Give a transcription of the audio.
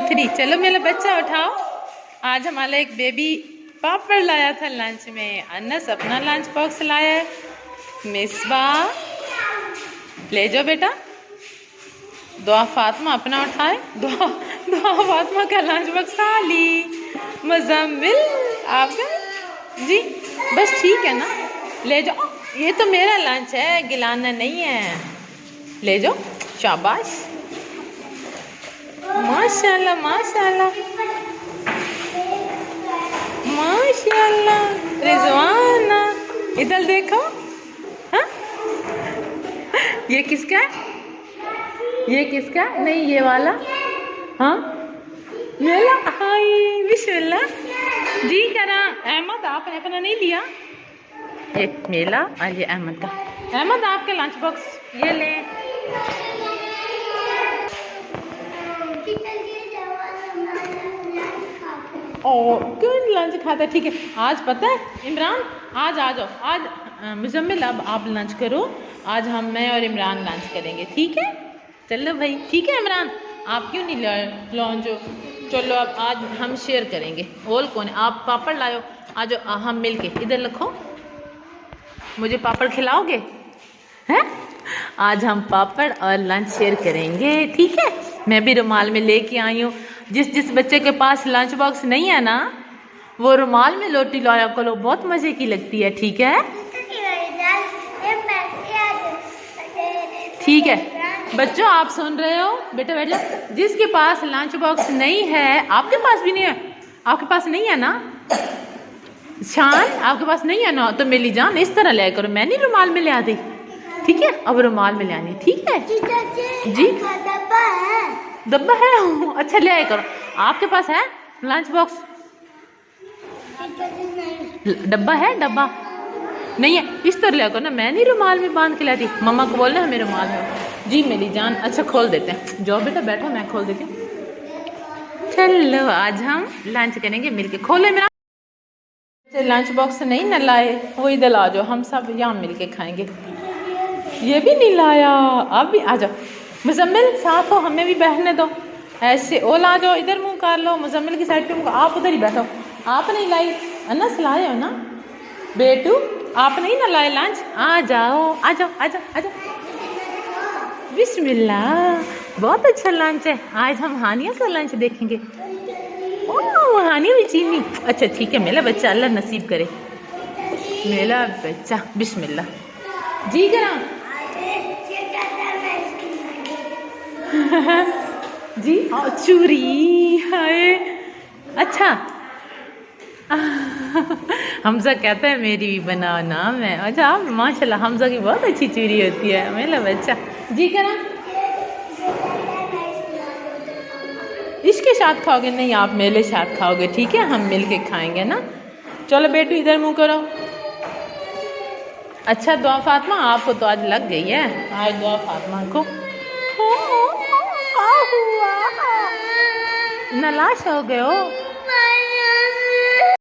3। चलो मेरा बच्चा उठाओ। आज हमारा एक बेबी पापड़ लाया था लंच में। अनस अपना लंच बॉक्स लाया है। मिसबा ले जाओ बेटा। दुआ फातिमा अपना उठाए। दुआ फातिमा का लंच बॉक्स खाली। मुजम्मिल आपका जी बस ठीक है ना, ले जाओ। ये तो मेरा लंच है, गिलाना नहीं है। ले जाओ, शाबाश, माशाल्लाह माशाल्लाह माशाल्लाह। रिजवाना इधर देखो। हाँ ये किसका है? ये किसका? नहीं ये वाला। हाँ मेरा। हाय बिस्मिल्लाह जी करा। अहमद आपने अपना नहीं लिया? एक मेला और ये अहमद का। अहमद आपके लंच बॉक्स ये ले। ओ क्यों लंच खाता? ठीक है आज पता है इमरान, आज आ जाओ। आज मुजम्मिल अब आप लंच करो। आज मैं और इमरान लंच करेंगे, ठीक है? चलो भाई ठीक है इमरान, आप क्यों नहीं लॉन्च? चलो अब आज हम शेयर करेंगे। और कौन है? आप पापड़ लाओ, आज हम मिलके इधर रखो। मुझे पापड़ खिलाओगे? हैं? आज हम पापड़ और लंच शेयर करेंगे, ठीक है? मैं भी रुमाल में लेके आई हूँ। जिस बच्चे के पास लंच बॉक्स नहीं है ना, वो रुमाल में रोटी लाया करो, बहुत मजे की लगती है, ठीक है? ठीक है बच्चों, आप सुन रहे हो? बेटा बैठ जाओ। जिसके पास लंच बॉक्स नहीं है, आपके पास भी नहीं है? आपके पास नहीं है ना शान? आपके पास नहीं है ना, तो मेरी जान इस तरह ले करो। मैं नहीं रुमाल में ले आती, ठीक है? अब रुमाल में ले आनी, ठीक है जी? डब्बा है? अच्छा ले आया करो। आपके पास है लंच बॉक्स? डब्बा है? डब्बा नहीं है, इस तरह ले करो ना। मैं नहीं रुमाल में बांध के लाती। मम्मा को बोलना हमें रुमाल में जी मेरी जान। अच्छा खोल देते हैं, जाओ बेटा बैठो, मैं खोल देती हूँ। चलो आज हम लंच करेंगे मिलके। खोले मेरा लंच बॉक्स नहीं न लाए, वो इधर आ जाओ, हम सब यहाँ मिलके खाएंगे। ये भी नहीं लाया, आप भी आ जाओ। मुजम्मिल साथ हो, हमें भी बैठने दो। ऐसे ओला आ जाओ, इधर मुंह कर लो। मुजम्मिल की साइड पे मुंह, आप उधर ही बैठो। आप नहीं लाई? अनस लाए हो ना बेटू? आप नहीं ना लाए लंच? आ जाओ आ जाओ आ जाओ आ जाओ। बिस्मिल्लाह, बहुत अच्छा लंच है। आज हम हानिया का लंच देखेंगे। ओह हानिया भी चीनी। अच्छा ठीक है मेरा बच्चा, अल्लाह नसीब करे मेरा बच्चा। बिस्मिल्लाह जी करा जी। चूरी हाय। अच्छा हमजा कहता है मेरी भी बनाओ नाम है। अच्छा आप माशाल्लाह, हमजा की बहुत अच्छी चूरी होती है मेरा बच्चा। जी करा इसके साथ खाओगे? नहीं आप मेरे साथ खाओगे, ठीक है? हम मिल के खाएंगे ना। चलो बेटू इधर मुंह करो। अच्छा दुआ फातिमा आपको तो आज लग गई है। आज दुआ फातिमा को नलाश हो गए हो।